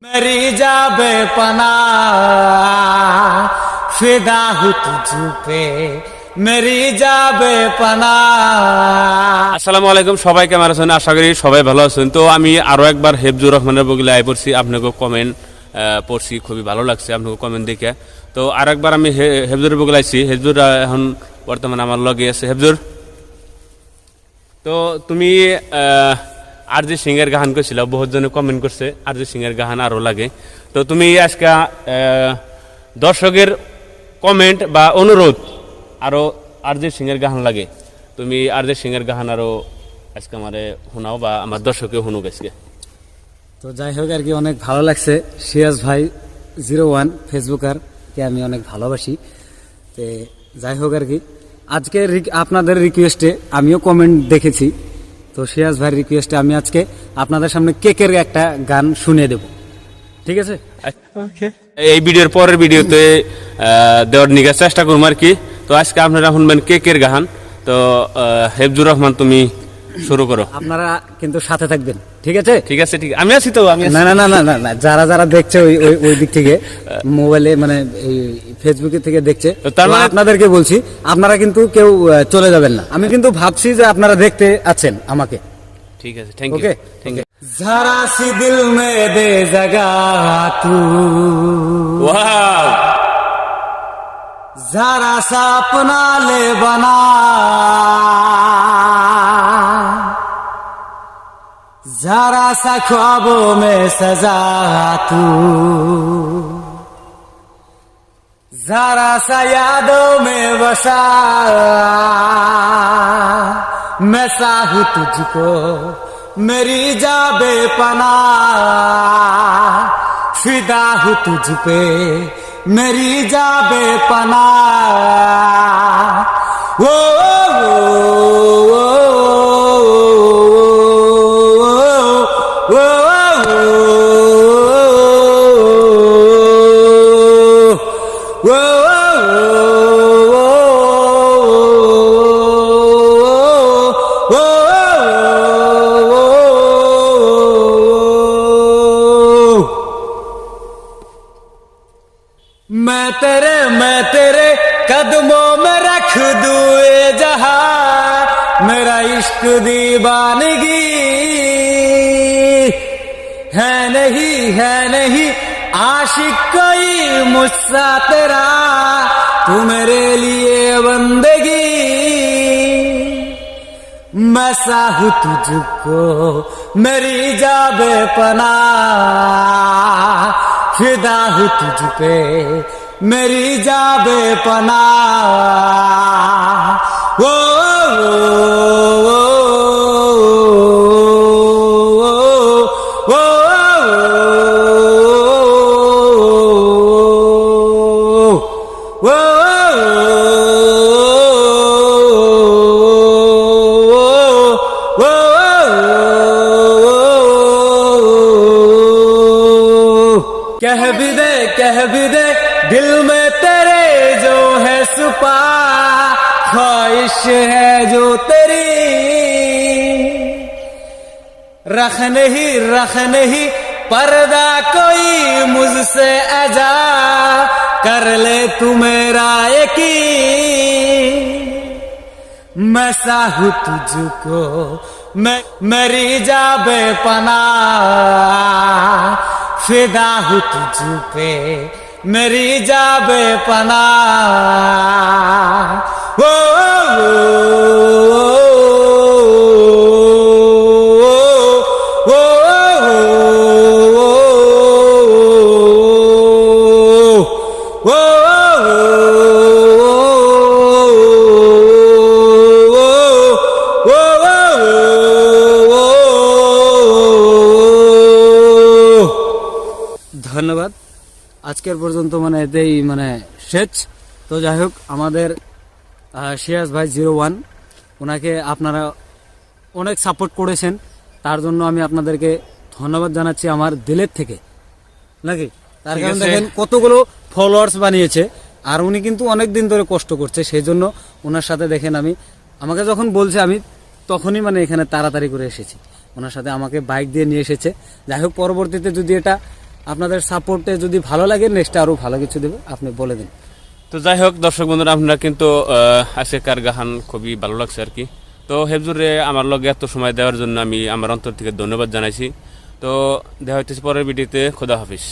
मेरी जाबे पना फिदा हूँ तुझ पे मेरी যাবে পানা। আসসালামু আলাইকুম, সবাই কেমন আছেন? আশা করি সবাই ভালো আছেন। তো আমি আরো একবার হেফজুর রহমানের বগিলে আই পড়ছি, আপনাকে কমেন্ট পড়ছি, খুবই ভালো লাগছে আপনাকে কমেন্ট দেখে। তো আর একবার আমি হেফজুরের বগিলে আইছি। হেফজুর এখন বর্তমানে আমার লগে আছে। হেফজুর, তো তুমি আরজিৎ সিং এর গান করছিল, বহুত জনে কমেন্ট করছে আরজিৎ সিং এর গান আরো লাগে। তো তুমি আজকে দর্শকের কমেন্ট বা অনুরোধ আরো আরজিৎ সিং এর গান লাগে, তুমি আরজিৎ সিং এর গান আরো আজকে আমারে শোনাও বা আমার দর্শকে শুনুক আজকে। তো যাই হোক আর কি, অনেক ভালো লাগছে। সিরাজ ভাই 01 ফেসবুকার কে আমি অনেক ভালোবাসি। তো যাই হোক আর কি, আজকে আপনাদের রিকোয়েস্টে আমিও কমেন্ট দেখেছি, তো সিরাজ ভাইয়ের রিকোয়েস্টে আমি আজকে আপনাদের সামনে কেকের একটা গান শুনিয়ে দেব, ঠিক আছে? এই ভিডিওর পরের ভিডিওতে দেওয়ার নিয়ে চেষ্টা করবো আর কি। তো আজকে আপনারা শুনবেন কেকের গান। তো হেফজুর রহমান, তুমি শুরু করো। আপনারা কিন্তু সাথে থাকবেন, ঠিক আছে? ঠিক আছে, ঠিক আমি আছি তো। আমি না না না না না না, যারা যারা দেখছে ওই ওই দিক থেকে মোবাইলে মানে এই ফেসবুকে থেকে দেখছে, তার মানে আপনাদেরকে বলছি আপনারা কিন্তু কেউ চলে যাবেন না। আমি কিন্তু ভাবছি যে আপনারা দেখতে আছেন আমাকে। ঠিক আছে, thank you, okay thank you. जरा सी दिल में दे जगह तू, ওয়াও, जरा सा अपना ले बना, जरा सा ख्वाबों में सजा तू, जरा सा यादों में बसा, मैं चाहूं तुझको मेरी जाबे पना, फिदा हूँ तुझ पे मेरी जाबे पना। ओ, ओ, ओ, ओ, मैं तेरे कदमों में रख दूँ ये जहां, मेरा इश्क दीवानगी है नहीं आशिक कोई मुझसा तेरा, तू मेरे लिए बंदगी, मैं चाहूं तुझको मेरी जाबे पना, फिदा हूँ तुझ पे मेरी जाबे पना। ओ, ओ, ओ, कह भी दे दिल में तेरे जो है सुपा, ख्वाहिश है जो तेरी, रख नहीं पर्दा कोई मुझसे अजा, कर ले तू मेरा यकीन, मैं चाहूं तुझको मेरी जाबे पना, फिदा हूँ तुझ पे मेरी जाबे पना। ओ, ধন্যবাদ। আজকের পর্যন্ত মানে এতেই মানে শেষ। তো যাই হোক, আমাদের সিরাজ ভাই 01, ওনাকে আপনারা অনেক সাপোর্ট করেছেন, তার জন্য আমি আপনাদেরকে ধন্যবাদ জানাচ্ছি আমার দিলের থেকে, নাকি? তার কারণ দেখেন কতগুলো ফলোয়ার্স বানিয়েছে, আর উনি কিন্তু অনেক দিন ধরে কষ্ট করছে, সেই জন্য ওনার সাথে দেখেন আমাকে যখন বলছে আমি তখনই মানে এখানে তাড়াতাড়ি করে এসেছি, ওনার সাথে আমাকে বাইক দিয়ে নিয়ে এসেছে। যাই হোক, পরবর্তীতে যদি এটা আপনাদের সাপোর্টে যদি ভালো লাগে নেক্সট আরো ভালো কিছু দেবে, আপনি বলে দিন। তো যাই হোক দর্শক বন্ধুরা, আপনারা কিন্তু আজকের গান খুবই ভালো লাগছে আর কি। তো হেফজুরে আমার লগে এত সময় দেওয়ার জন্য আমি আমার অন্তর থেকে ধন্যবাদ জানাইছি। তো দেখা হইতেছে পরের ভিডিওতে। খোদা হাফিজ।